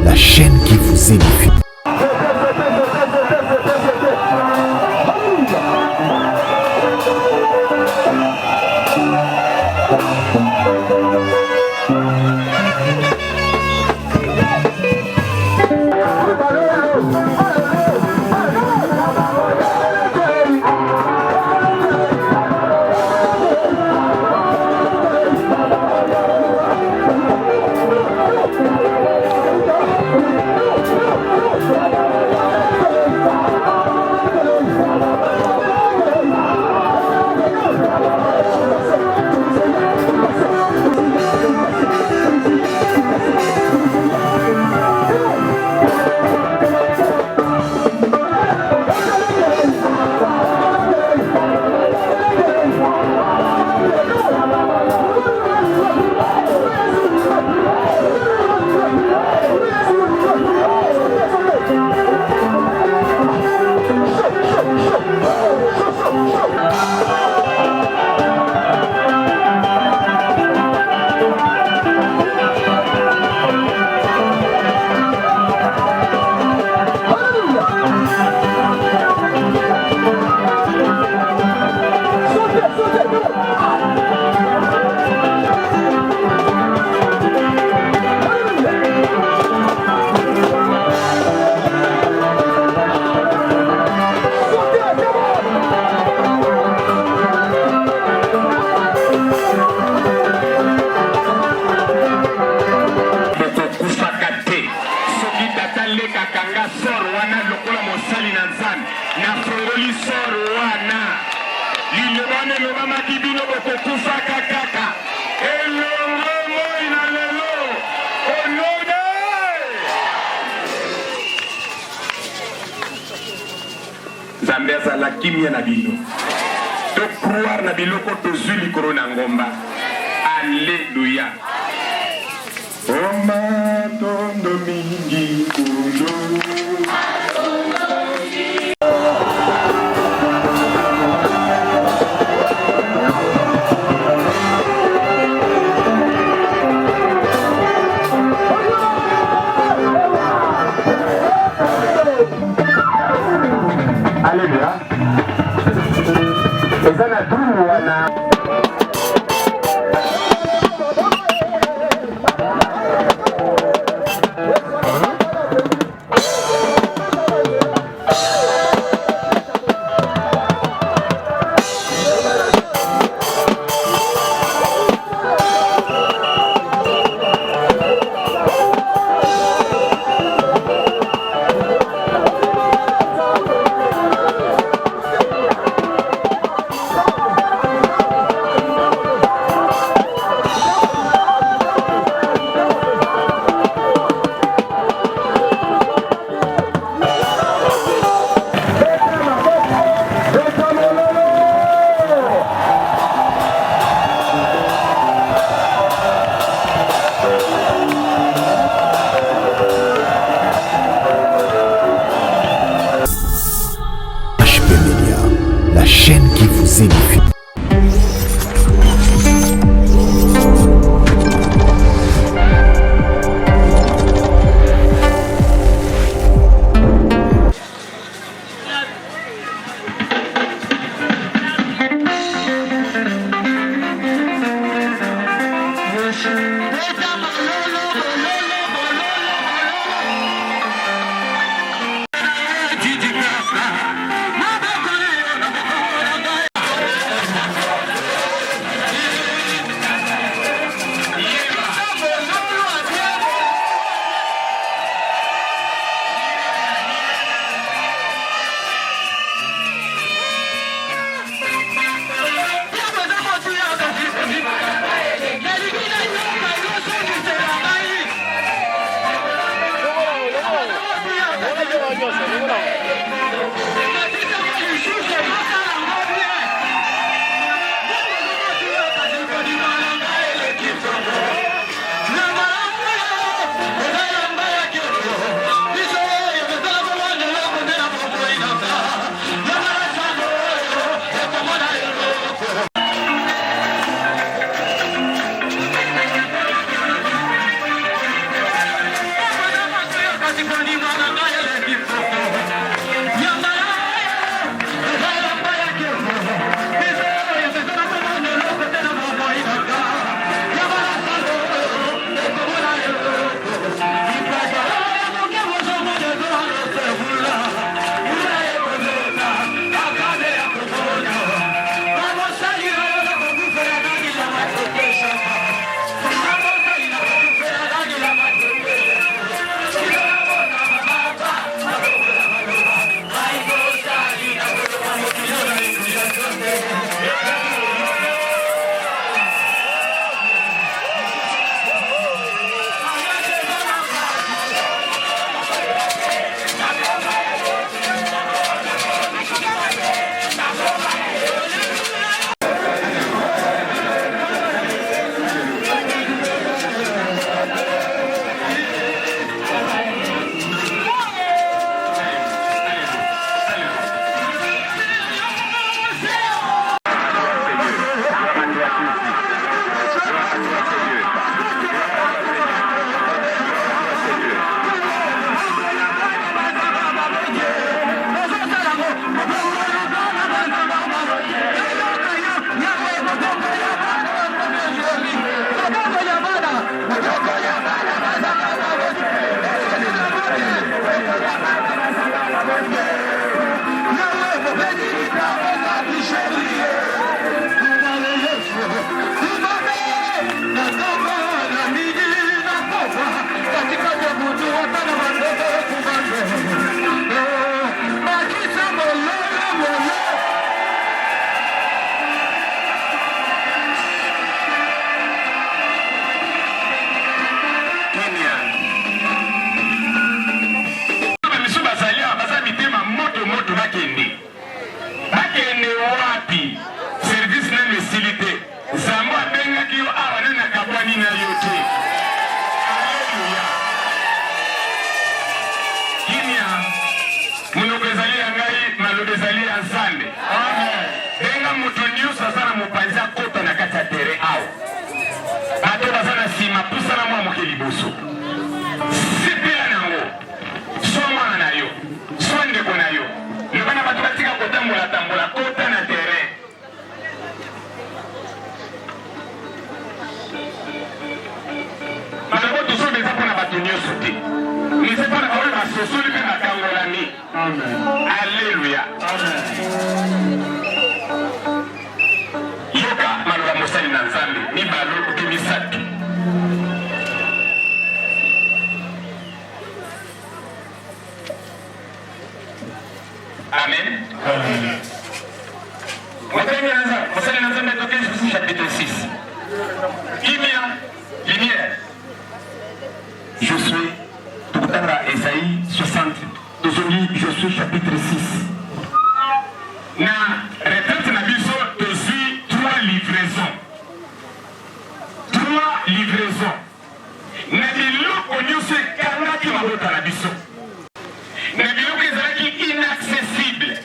la chaîne qui vous édifie. Zambeza la kimia na bino. To croire na biloko to zuli corona ngomba. Alléluia. Oma tondo mingi kulo. Alléluia. Et ça n'a plus nyonso te mais c'est pas na oyo basosoli mpe bakangolani. Alléluia. Yoka maloba mosali na Nzambe mibalo to misato. Amen. Mosali na Nzambe toke Jésus chapitre 6. Lumière. Je suis Tukutanga Esaïe 60. Je suis chapitre 6. Na retraite na biso je suis 3 livraisons. 3 livraisons. Na biloko nyonso ekangaki mabota na biso. Na biloko ezalaki inaccessible.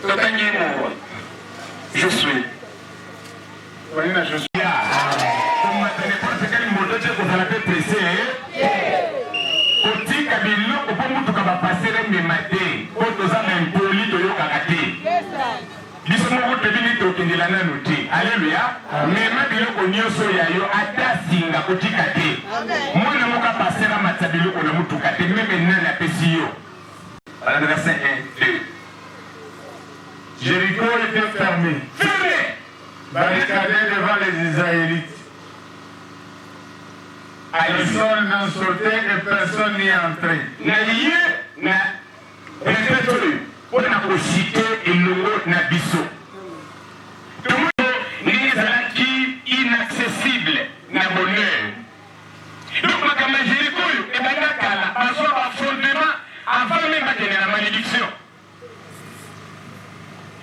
Totangi mo. Je suis. Voilà, je suis. Comme n'importe quel moto que vous avez pressé. Oti kabilo ko mutu ka ba passer memate. Ko toza impoli to yo kakate. Biso mo ko bini to kindela na nuti. Alléluia. Mema biloko nyonso ya yo ata singa kotika te. Mwana mo ka passer matabilo ko na mutu kate meme nana pesi yo. Voilà le verset 1 2. Jéricho était fermé. Fermé. Barricadé devant les Israélites. Personne n'en sortait et personne n'y entrait. Na liye na répétole pour na citer elongo na biso. Tout le monde ezalaki inaccessible na bonheur. Donc makama Jéricho ebanda kala bazwa ba fondement avant même bakende na malédiction.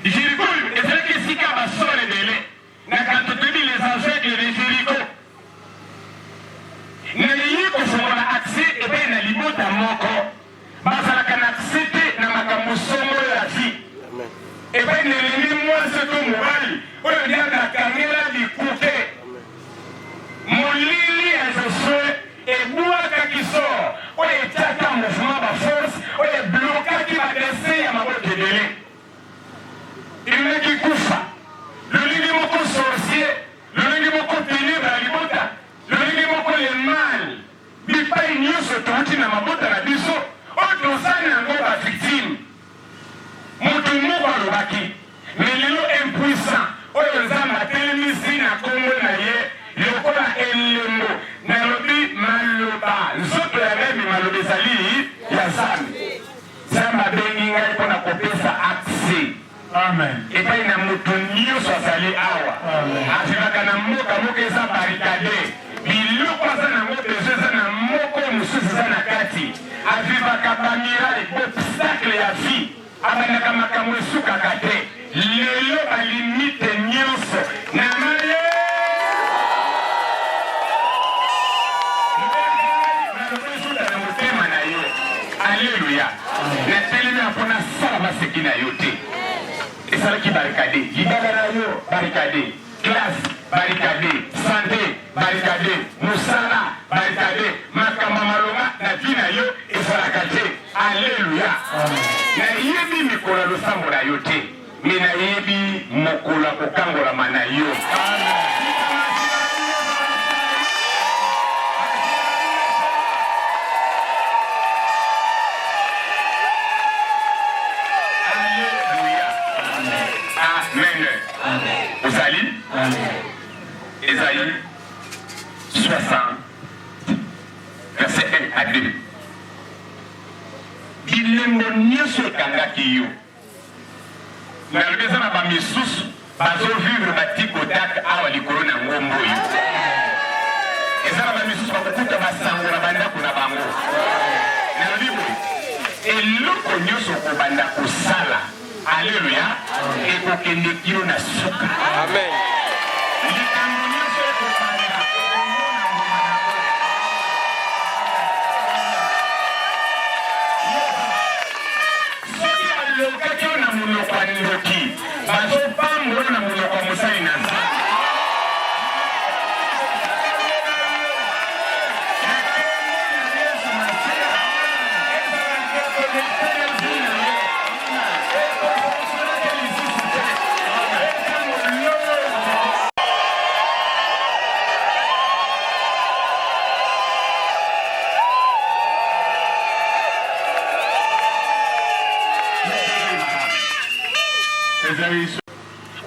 Jéricho ezalaki esika basole dele na kanto toyebi les aveugles de Jéricho. Nayi kofongola accès ebe na libota moko bazalaka na accès te na makambo sombo ya vie ebe nelemi mwasi to mobali oyo ndiaka kangela likuke molili ya Josue ebwakaki soro oyo etiaka mouvement baforce oyo eblokaki badese ya maboko ebele ileki kufa lolingi moko sorcier lolingi moko ténèbre ya libota lolingi moko le mal bipai nyonso touti na mabota na biso oyo tozali yango bavictime moto moko alobaki mais lelo impuissant oyo Nzambe atelemisi na kombo na ye lokola elembo nalobi maloba nzoto ya memi maloba ezali ya Nzambe. Nzambe abengi ngai mpona kopesa accès epai na moto nyonso azali awa azalaka na mboka moko eza barikade biloko aza nango deja eza na moko mosusu eza na kati avivaka bamirale obstacle ya vie abandaka makambo esukaka te lelo balimite nyonso na maye nalobezuta na motema na yo. Alleluya. natelemi mpona sala maseki na yo te esalaki barikade libala na yo barikade classe barikade santé barikade mosala barikade makambo malonga na vi na yo ezalaka te. Alleluya. nayebi mikolo ya losambo na yo te me nayebi mokolo ya kokangolama na yo. Osali, Esaïe 60, verset 1 à 2. Bilembo nyonso ekangaki yo. Nalobi eza na bamisusu bazovivre batikotak awa likolo na ngombo oyo. Eza na bamisusu bakokuta basango na bandako na bango. Nalobi boye eloko nyonso kobanda kosala. Alléluia. Et pour qu'il ne kilo na suka. Amen.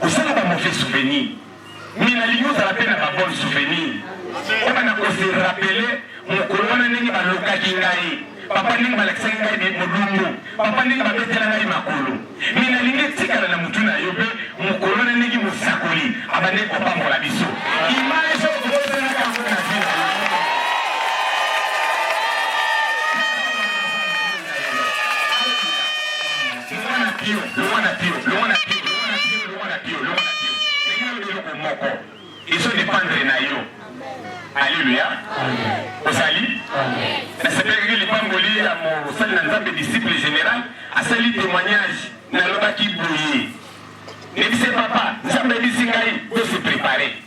osala ba mauvais souvenir mina liyoza la pena ba bon souvenir oba na ko se rappeler mokolo wana ndenge balokaki ngai papa ndenge balakisaki ngai modungu papa ndenge babetela ngai makolo mina lingi tikala na mutu na yo mpe mokolo wana ndenge mosakoli abande kopambola biso image okozelaka yango na vie ils sont dépendres na yo. Alléluia. Osali. Na sepeke li pangoli ya mo sali na nzambe disciple général asali témoignage na lobaki boye. Ne dise papa, nzambe disingai de se préparer.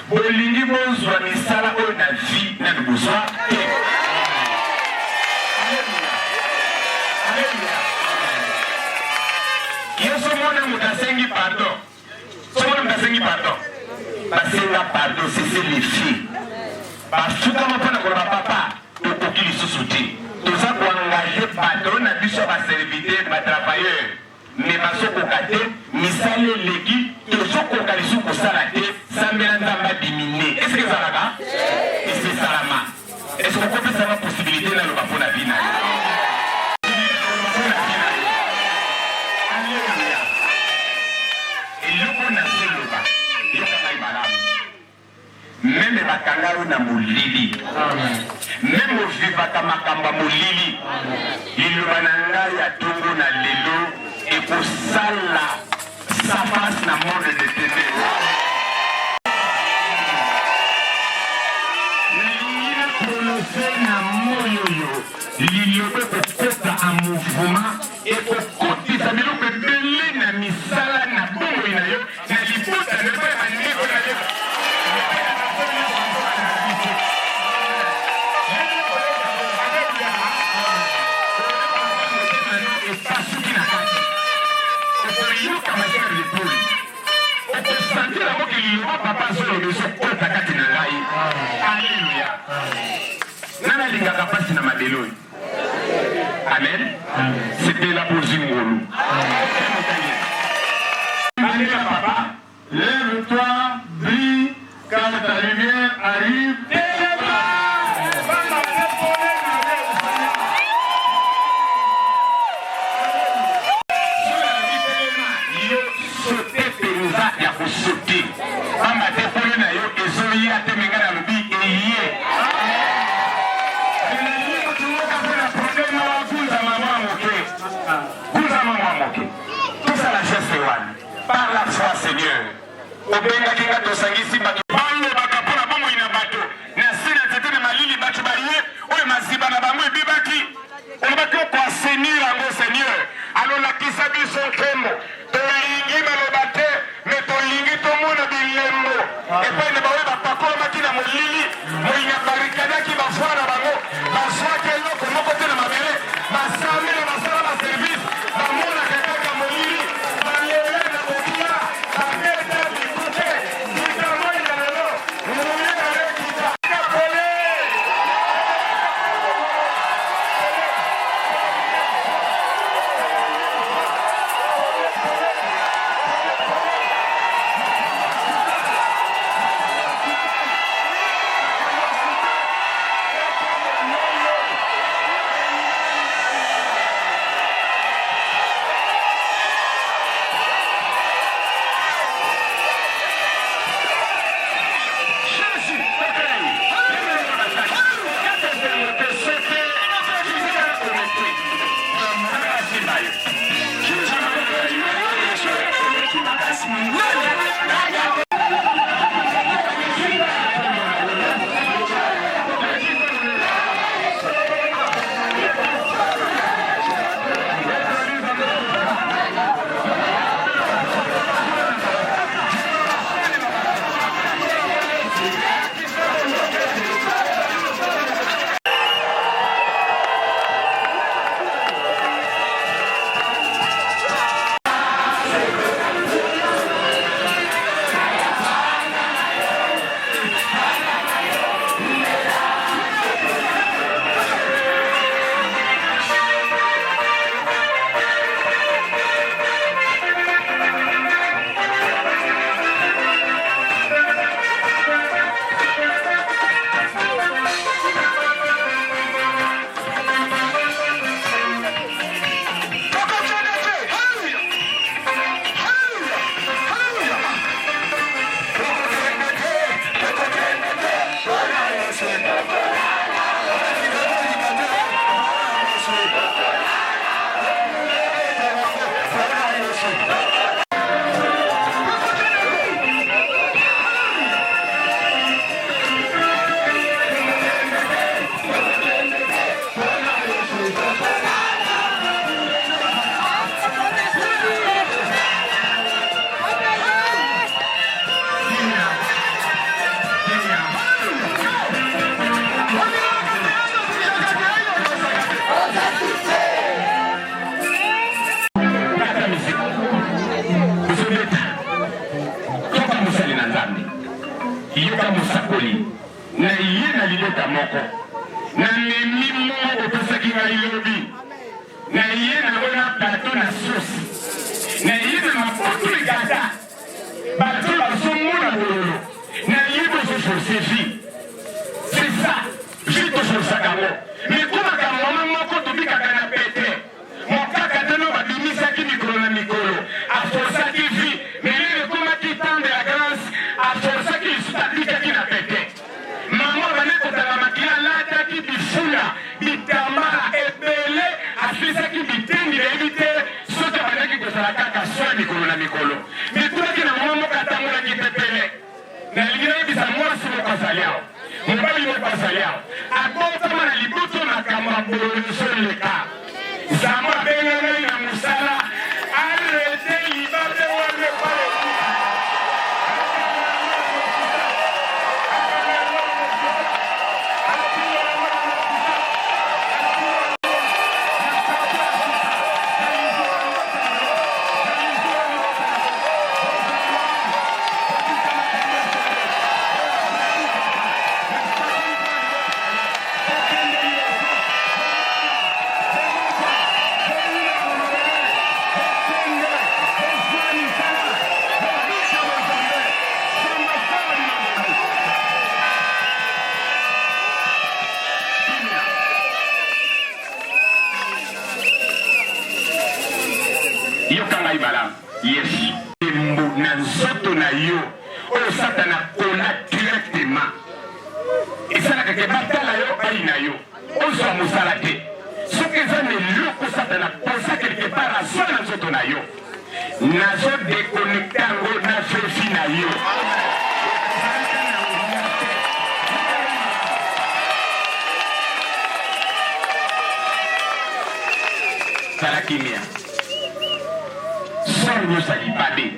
Bolingi bozwa misala oyo na vie na bozwa. Alléluia. Alléluia. Yesu mwana mutasengi pardon. Someone mutasengi pardon. Basenga pardon, c'est les filles. Parce que comme on a papa, tu peux qu'il se soutient. Tout ça pour engager patron, na biso ba serviteur, ba travailleur. Mais ba soko kate, misale leki, to soko kalisu ko salate, sambela ndamba diminuer. Est-ce que ça va? Et c'est salama. Est-ce qu'on peut faire la possibilité dans le bafo na vie na? Même bakangaro na molili même vivaka makamba molili liloba na ngai ya tongo na lelo ekosala sa face na monde de ténèbres nalingi na prononce na moyoyo liloba ekokota en mouvement ekokotisa biloko ebele na misala na bomoi na yo na libota na epai ya bandeko na yo. Alléluia. Nana lingaka pasi na madelo. Amen. C'était la Bozingolo. Alléluia papa. Lève-toi, brille, car ta lumière arrive. Par la foi, Seigneur. Obenga kinga tosangisi bato bango bakapona bango ina bato na sina tete na malili bato baye oyo maziba na bango ebibaki olobaki kwa Seigneur yango Seigneur alolakisa biso nkembo tolingi maloba te me tolingi tomona bilembo epai na baoyo bapakolomaki na molili molinga barikadaki bafwa na bango bazwaki eloko moko te na mabele basami na basala baservice bamonaka kaka molili balela na bokia babeta bikuke bikamoi na Yoka musakoli na yena libota moko na memi moko tosaki ngai lobi na yena ngona bato na sosi na yena mapoto egata bato bazomona bololo na yeba zoforce vi c'est ça vi toforsaka ngo mikomaka mama moko tobikaka na pete mokaka teno babimisaki mikolo na mikolo aforsaki vi melele ekomaki temps de la grâce aforsaki lisutabikaki na pete mama banekotaka makila lataki bifula bitambala ebele afisaki bitendi nayebi te soki bandaki kozala kaka swa mikolo na mikolo mitunaki na mama moko atangolaki pepele nalingi nayebisa mwasi moko azali awa mobali moko azali awa akotama na libutu makambo ya bololiso leka zama abenga ngai na mosala arete libabe wane pale yokanga ibala yesu embu na nzoto na yo oyo satana kola directement esalaka ke batala yo bai na yo ozwa mosala te soki eza na eloko satana posa quelque part azwa na nzoto na yo nazodeconnecte yango na fefi na yo sala kimia sor nyonso alibabe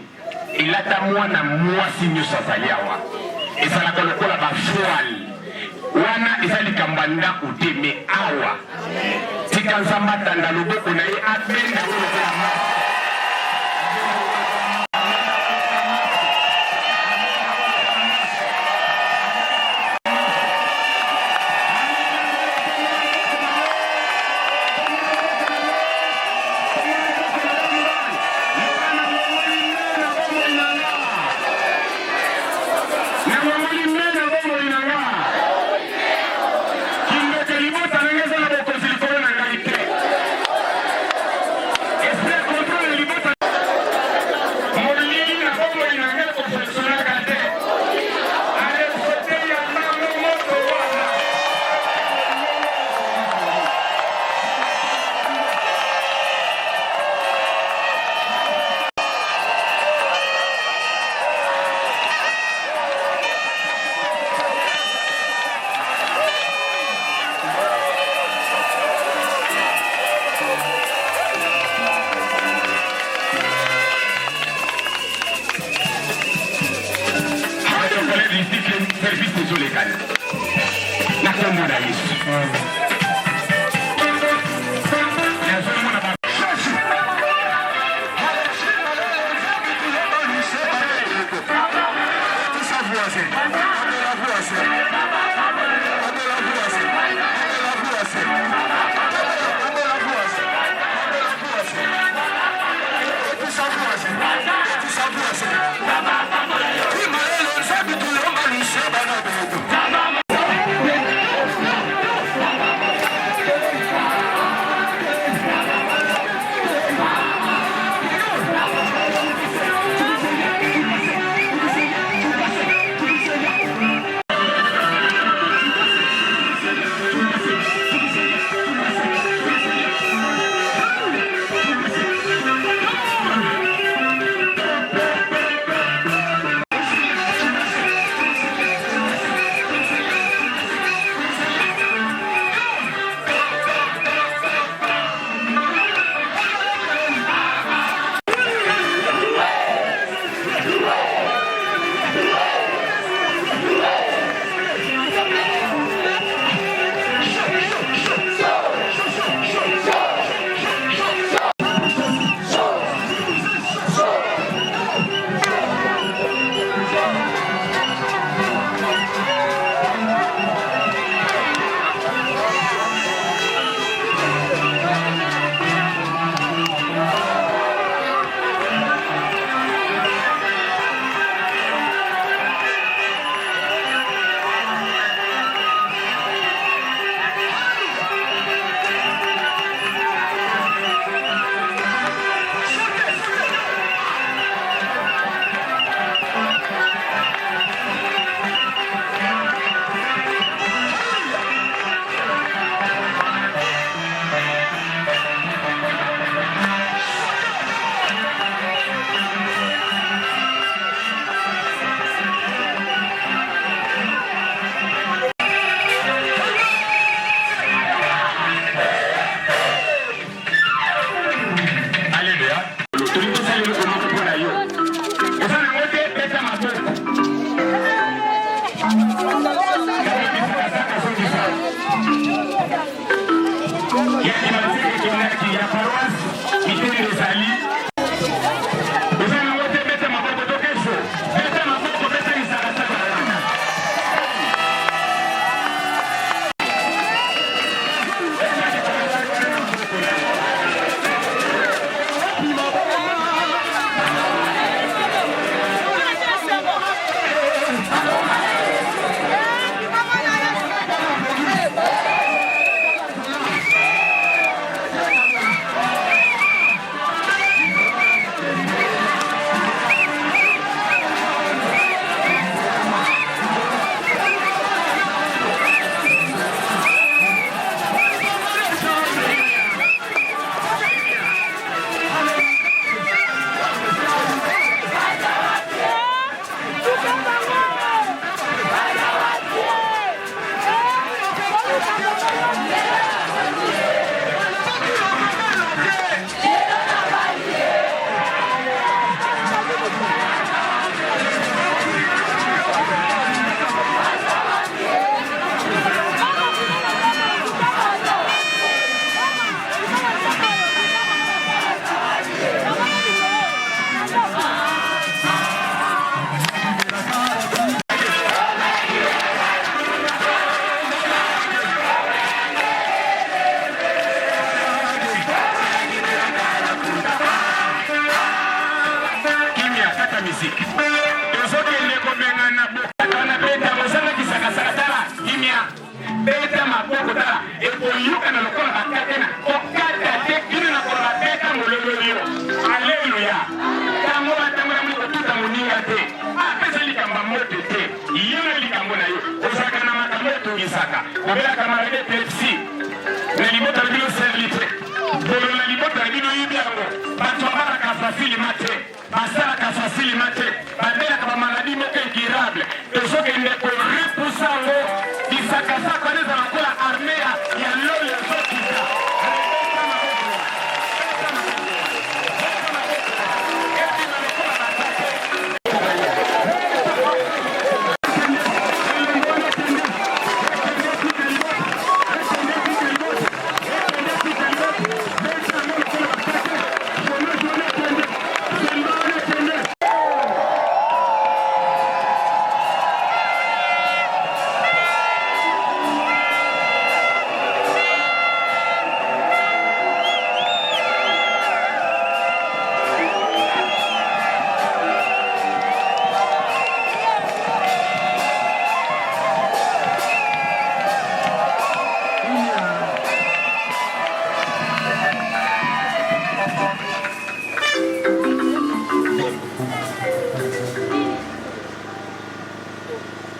elata mwana mwasi nyonso azali awa ezalaka lokola bafoile wana eza likambo ya ndako te me awa tika nzambe atanda loboko na ye abenda oyo lokola masi service désolé kani na kombo na Yesu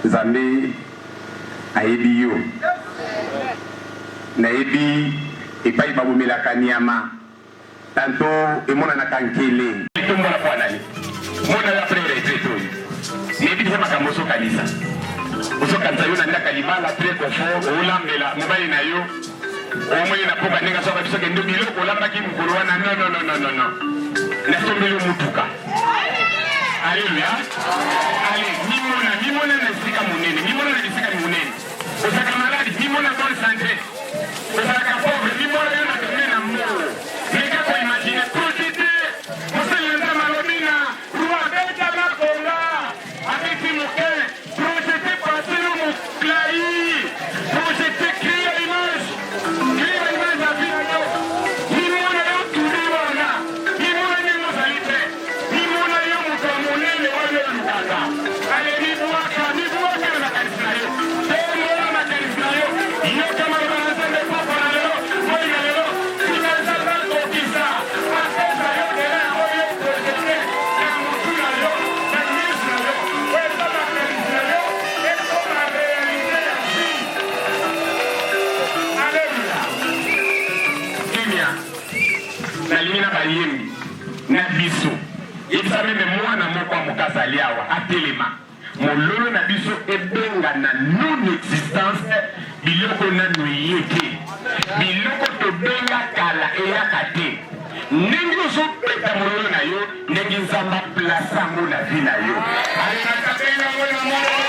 Zambi ayebi yo na yebi epai babomela kanyama tanto emona na kankele tumba kwa nani mona la frère eteto yebi sema kamoso kanisa uso kanza yo na ndaka libala très confort olambela mobali na yo omwe na poka ninga soka biso kendo biloko olamba ki mukolo wana no na sombelo mutuka. Alléluia. Allez, mimona na sika munene, mimona na sika munene. Osaka malade, mimona bonne santé. Osaka pauvre, mimona yo na tomena mo. Neka ko imaginer profiter. Moselenda malobina, roi beta la konga. Avec moke, projeter passer mo clai. Projeter créer image. Créer image à vie yo. Mimona yo tuliwana. Mimona ni mo salite. Mimona yo mo monene wale mtaka. Ale ni buaka na kanisa yo. Temo na kanisa yo. Yo kama wanasema papa leo, moyo leo. Tunaweza kukisa. Akeza yo leo moyo projete. Na mtuna yo, na misa yo. Wewe kama kanisa yo, eko na realite ya vie. Alléluia. Kimia. Nalimina bayembi. Na biso. Ebisa meme mwana moko mukasa liawa atelema mololo na biso ebenga na non existence biloko na nuyete biloko to benga kala eyaka te ndenge ozopeta mololo na yo ndenge nzamba place yango na vi na yo alekaka benga ngo na moko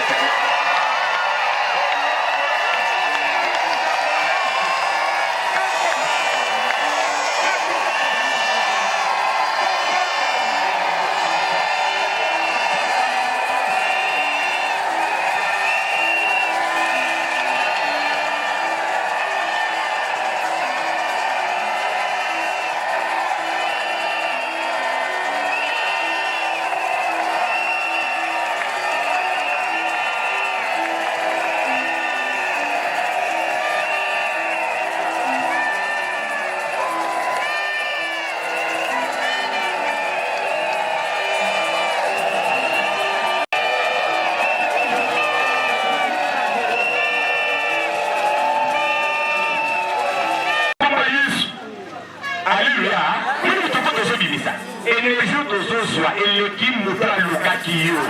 énergie tozozwa eleki moto alukaki yo.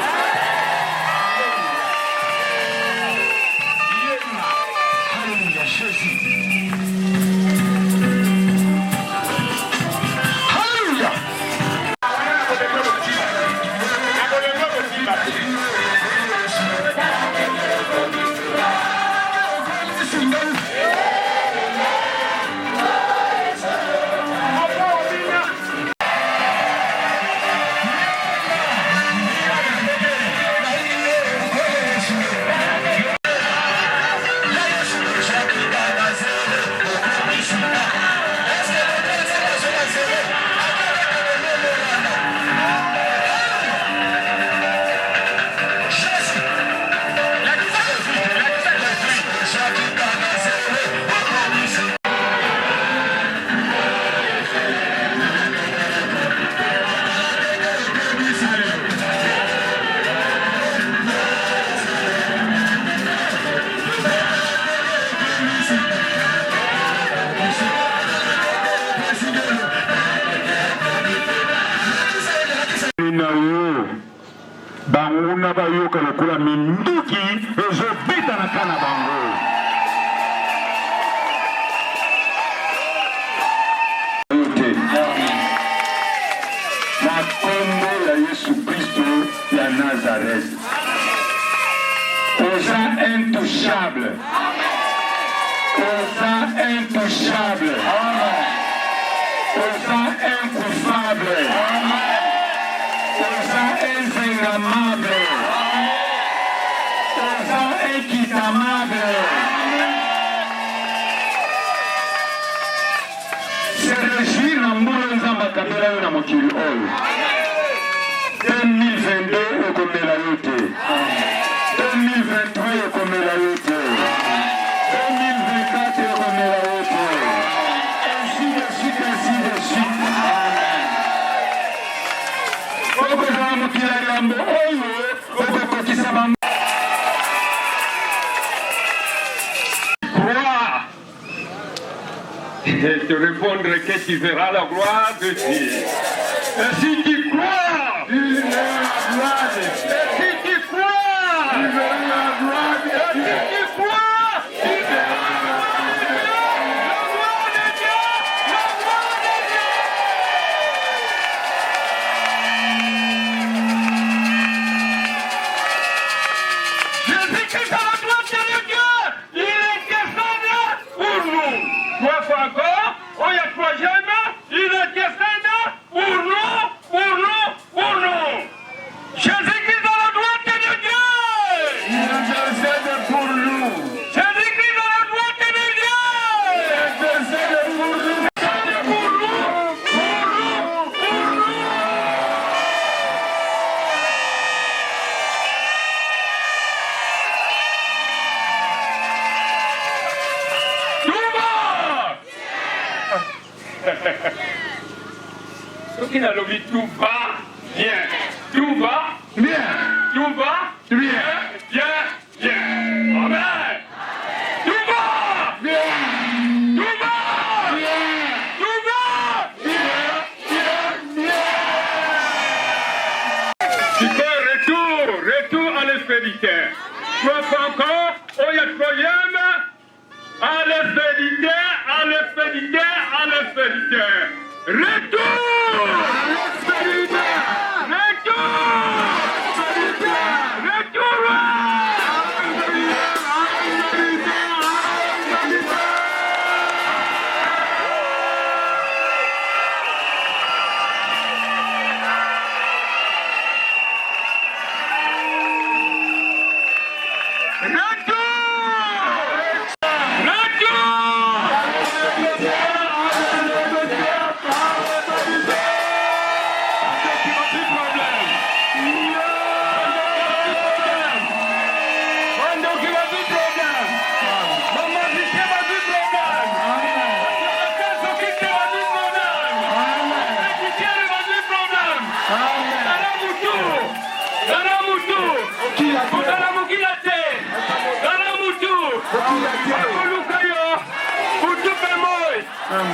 Hallelujah, Jésus. Hallelujah. Banguna bayoka lokula minduki ezobeta na kana bango. Na kombo ya Yesu Kristo ya Nazareth. Oza intouchable. Oza intouchable. Oza incoupable. Oza inségamable. Oza équitamable. Se réjouir na mbula nzamba kamela yo na mokili oyo. 2022 ekomela yo te. 2023 ekomela yo te. 2024 ekomela yo te. Ainsi de suite, ainsi de suite. Okozala mokila yambo oyo okokokisa bango. Crois et te répondre que tu verras la gloire de Dieu. Et si tu crois, tu verras la gloire de Dieu. Et si tu crois, tu verras la gloire de Dieu. Et si tu crois, tu verras la gloire de Dieu. La gloire de Dieu. La gloire de Dieu. Jésus-Christ à la gloire de Dieu. Il est descendu pour nous. Trois fois encore, on y a troisième, il est descendu pour nous, pour nous, pour nous. Jésus-Christ à la gloire de Dieu. Il est descendu pour nous. Jésus-Christ à la gloire de Dieu. Il est descendu pour nous. Pour nous, pour nous, pour nous. Ce qui n'a lobby tout va bien. Tout va bien. Tout va bien. Bien. Bien. Amen. Tout va bien. Tout va bien. Tout va bien. Bien. Bien. Super, retour à l'expéditeur. Trois fois encore, on y a troisième. À l'expéditeur, à l'expéditeur, à l'expéditeur. Retour! À l'expéditeur! Retour! À l'expéditeur! Retour!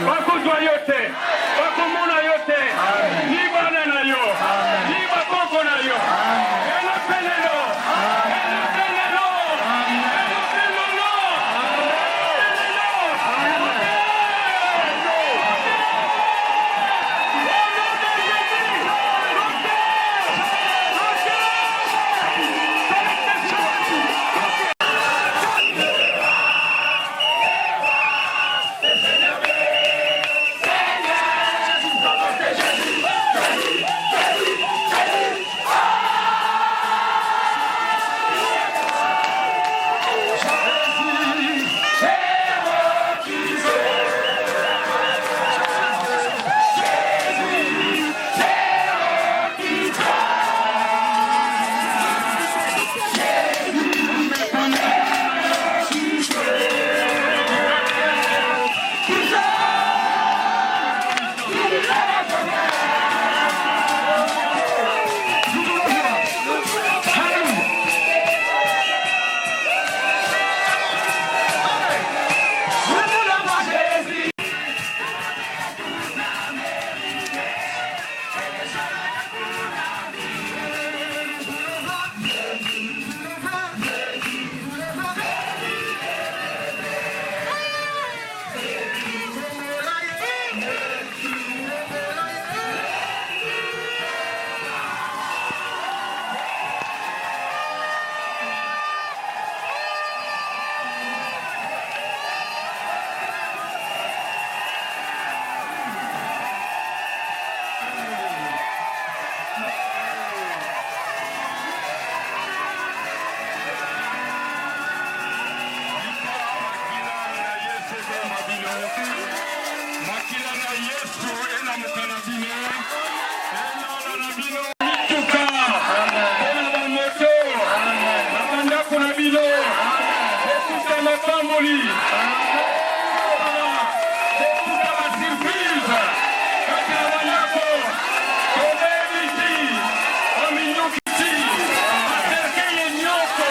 Wako yote, wako mona yote, ni bana na makila na Yesu ena mukanabino ena bino tuka ena bamoto nakanda kuna bino ekuta mapamboli ekuta masirprise kakila wanyako komediti ominyukiti aterkeye nyoko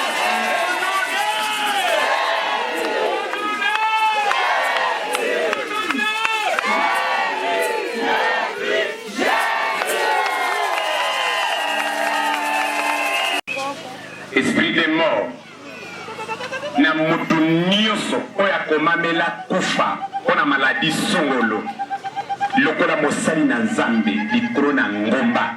esprit de mort na mutu nyonso oyo akomamela kufa mpona maladi songolo lokola mosali na nzambe likolo na ngomba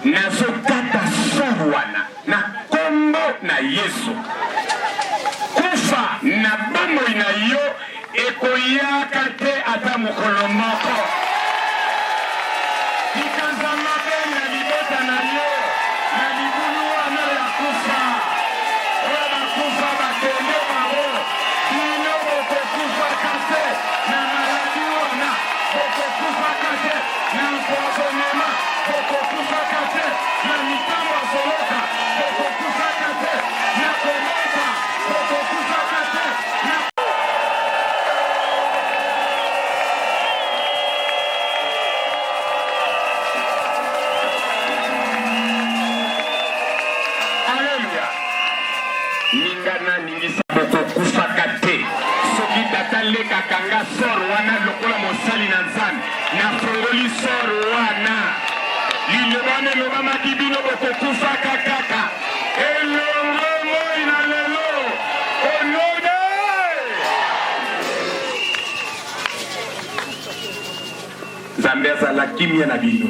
nazokata sor wana na kombo na Yesu kufa na bomoi na yo ekoyaka te ata mokolo moko ikanzamaka na libota na yo na libulu wana ya kufa oyo bakufa bakende bango bino bokokufaka te na maladi wana bokokufaka te na mpoisonema bokokufaka te na mitambo soloka bokokufaka te na komota bokokufaka te na ningana ningisa bokokufaka te soki tata lekaka nga sor wana lokola mosali na nzambe nafongoli sor wana lilobana elobamaki bino bokokufaka kaka elongo moi na lelo onone nzambe azala kimia na bino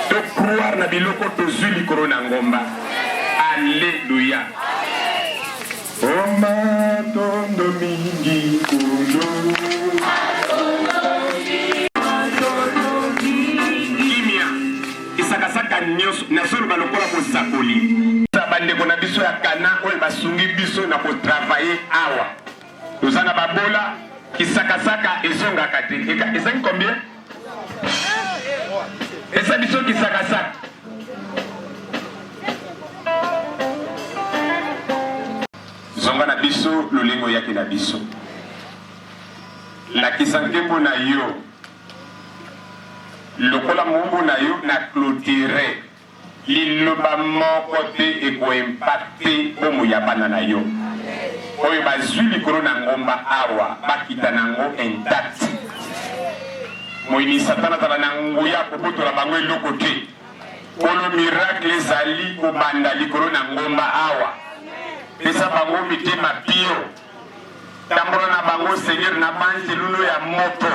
tokroire na biloko tozwi likolo na ngomba. Alléluia. Matondo mingi kulo kimia isakasaka nyonso nasolo balokola mosakoli bandeko na biso ya kana oyo basungi biso na kotravaye awa toza na babola kisakasaka ezongaka te ezangi combien eza biso kisakasaka zonga na biso lolingo yaki na biso lakisa nkembo na yo lokola mombo na yo na clôture liloba moko te ekoimpacte bomo ya bana na yo oyo bazwi likolo na ngomba awa bakita nango intact moyini satana azala na nguya kobotola bango eloko te polo miracle ezali kobanda likolo na ngomba awa pesa bango mitema pio tambola na bango seigneur na banzeluno ya moto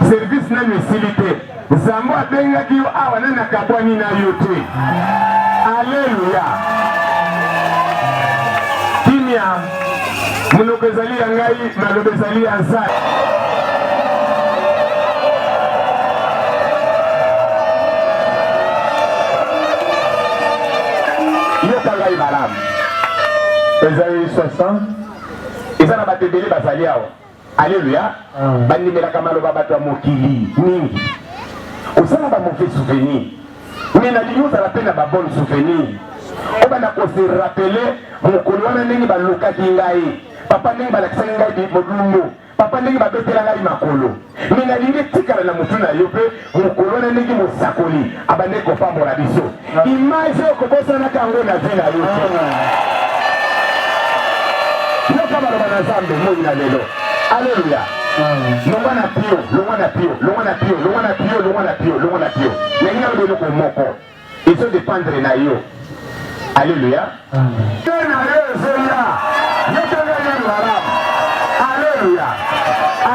service na mesilite zambo abengaki yo awa na nakabwani na yo te. Alleluya. Kimia munoko ezali ya ngai maloba ezali ya nzambe. yoka ngai malamu ezali 60 eza na bato ebele bazali awa. Alléluia. Bandimela kamalo babato ya mokili mingi. Osala ba mauvais souvenir. Mais na ligne ça rappelle ba bonne souvenir. On va se rappeler mon colonne ndenge ba lokaki ngai. Papa ndenge ba lakisa ngai di modungo. Papa ndenge ba betela ngai makolo. Mais na ligne tikala na mutu na yo pe mon colonne ndenge mo sakoli. Abande ko pa mora biso. Image ko bosa na kango na vie na yo. Yo kama na zambe mo ina lelo. Alléluia. Longwana pio. Nenga ndo ko moko. Ils dépendre na yo. Alléluia.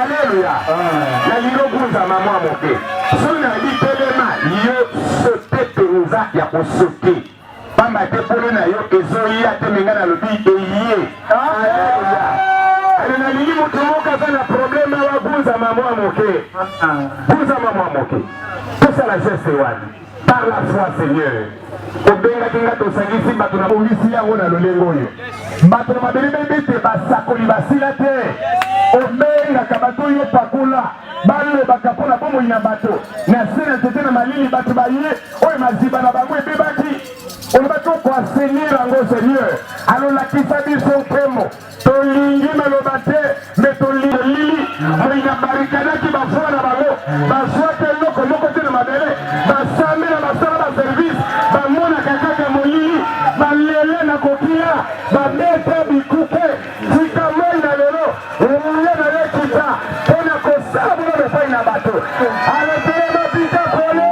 Alléluia. La lino kuza mama moke. Sona di telema yo sote penza ya kosote. Pamba te polo na yo ezoya te mengana lobi eye. Alléluia. Na lingi mutumoka sana problème wa kuza mama moke. Kuza mama moke. Tout ça la geste wadi. Par la foi Seigneur. Obenga kinga to sangisi bato na bongisi yango na lolengo yo. Bato na mabele bete basakoli basila te. Obenga kabato yo pakula. Balo bakapona bomo ina bato. Na sena tete na malili bato baye. Oye maziba na bango ebebaki. On va tout quoi Seigneur en Seigneur. Alors la kisa biso kemo. Tolingi malobate mais tolili. Moina barikada ki bafona bango. Baswate loko loko te na mabele. Basame na basala ba service. Bamona kakaka moyili. Balele na kokia. Bamete bikuke. Sika moina lelo. Uye na lekita. Pona kosabu na mefa ina bato. Aletele bika kole.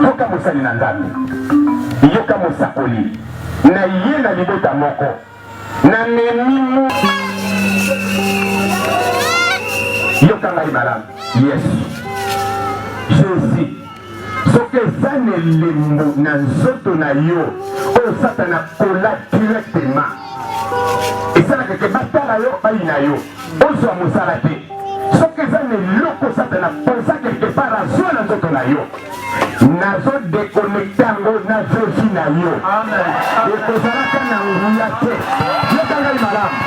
Yoka musali na nzambe. Yoka musakoli. Na yena libota moko. Na nemimu. Yoka ngai malamu. Yes. Jésus. Soke zane lembo na nzoto na yo. Oyo satana kola directement. Esala keke batala yo bayi na yo. Ozo wa musala te. Soke zane loko satana posa quelque part azwa na nzoto na yo. Nazo déconnecté ngo na Jésus na yo. Amen. Ekozalaka na nguya te. Yoka ngai malamu.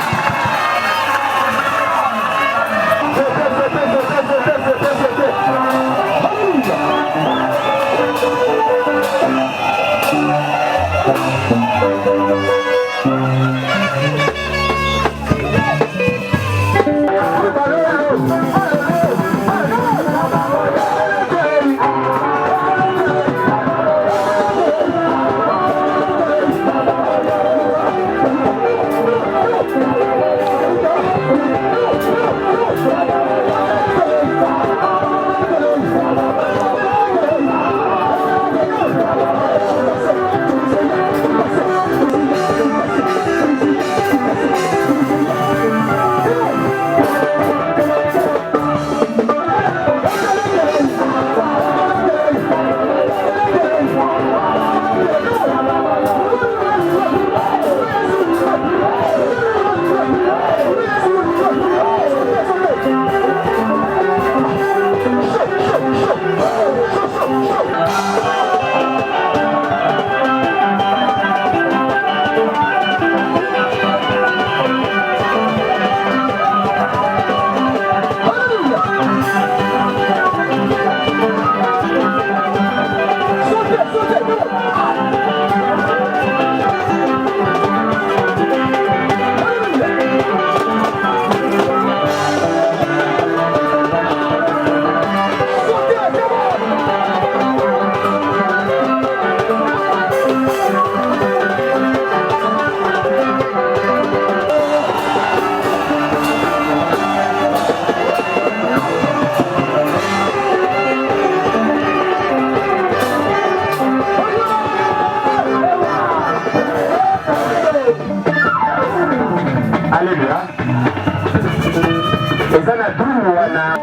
ezana duru wana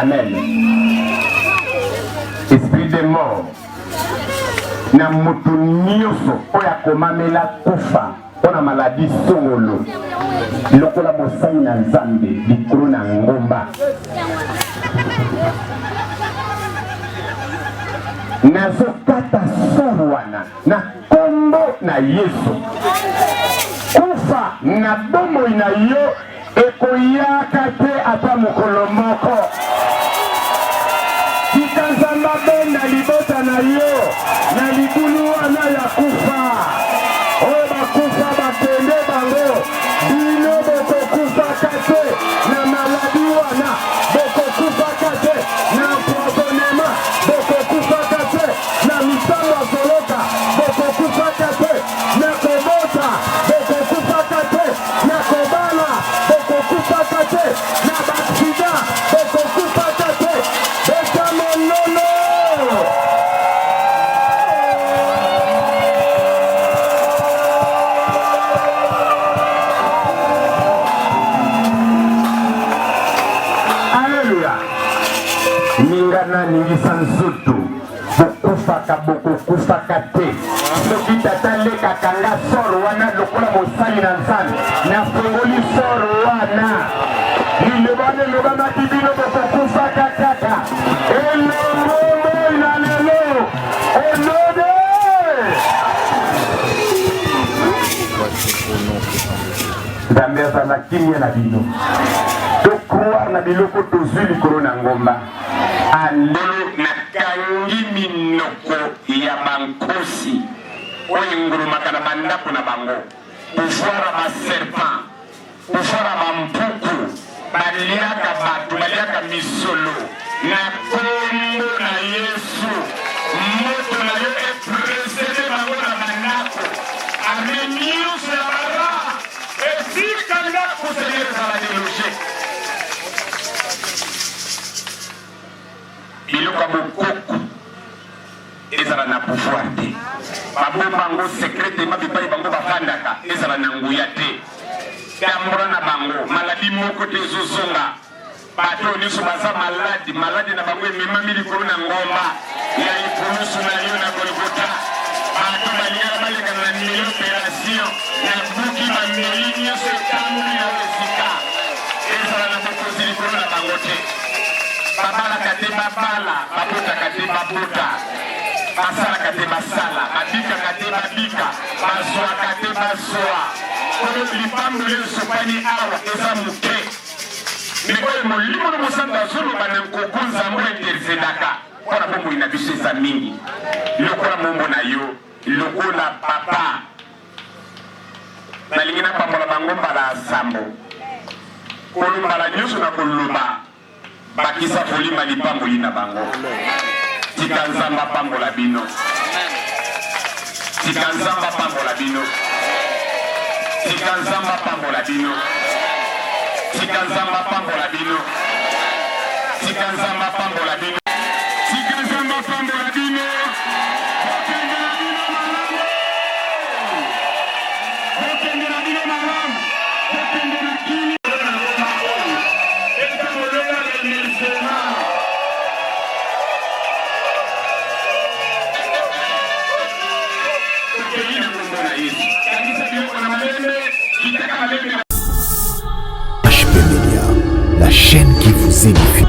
Amen. Esprit de mort. Na mutu nyoso oya komamela kufa ona maladi songolo. Lokola mosai na nzambe likolo na ngomba. Nazokata soro wana na kombo na Yesu. Kufa na bomo na yo ekoyaka te ata mokolo moko. Kikanzamba benda libota na yo na libulu wana ya kufa. Oyo bakufa bakende bango bino bokokufa kate na maladi wana bokokufa kate na empoisonnement bokokufa kate na misango ya soloka bokokufa kate na kobota bokokufa kate na kobala bokokufa kate na baksida bokokufa kate beta monono. Ningana ningisa nzutu bokufaka te soki tata leka kanga soro wana lokola mosali na nzambe na fongoli soro wana lilobane lobamaki bino bokokufaka kaka elongo na lelo elode nzambe azala kimia na bino tokroire na biloko tozwi likolo na ngomba. Alelo nakangi minoko ya bankosi oyo ngurumaka na bandako na bango pouvoir ba serpent pouvoir ba mpuku baliaka bato baliaka misolo na kombo na Yesu moto na yo epresede bango na bandako ameniusu ya bara esika ndako senyeza la deloge biloko bokoko ezala na pouvoir te babomba bango secrètement bipai bango bafandaka ezala na nguya te tambola na bango maladi moko te ezozonga bato nyonso baza maladi na bango ememami likolo na ngomba ya ikulusu na yo na Golgota. Bato balingaka balekana na meli operation na buki bameli nyonso etamboli na esika ezala na bokonzi likolo na bango te. Babalaka te babala, babotaka te babota, basalaka te basala, babikaka te babika, bazwaka te bazwa. Oyo lipamboli esopani awa eza moke. Mikoye molimo na mosanda azoloba na nkoko nzambo intercedaka mpona bomoi na biso eza mingi. Lokola mombo na yo, lokola papa nalingi napambola bango mbala nsambo kolombala nyonso na koloba bakisa kolima lipamboli na bango. Tika nzamba pambola bino, tika nzamba pambola bino, tika nzamba pambola bino, tika nzamba pambola bino, tika nzamba pambola bino, tika nzamba pambola bino. HP Media, la chaîne qui vous édifie.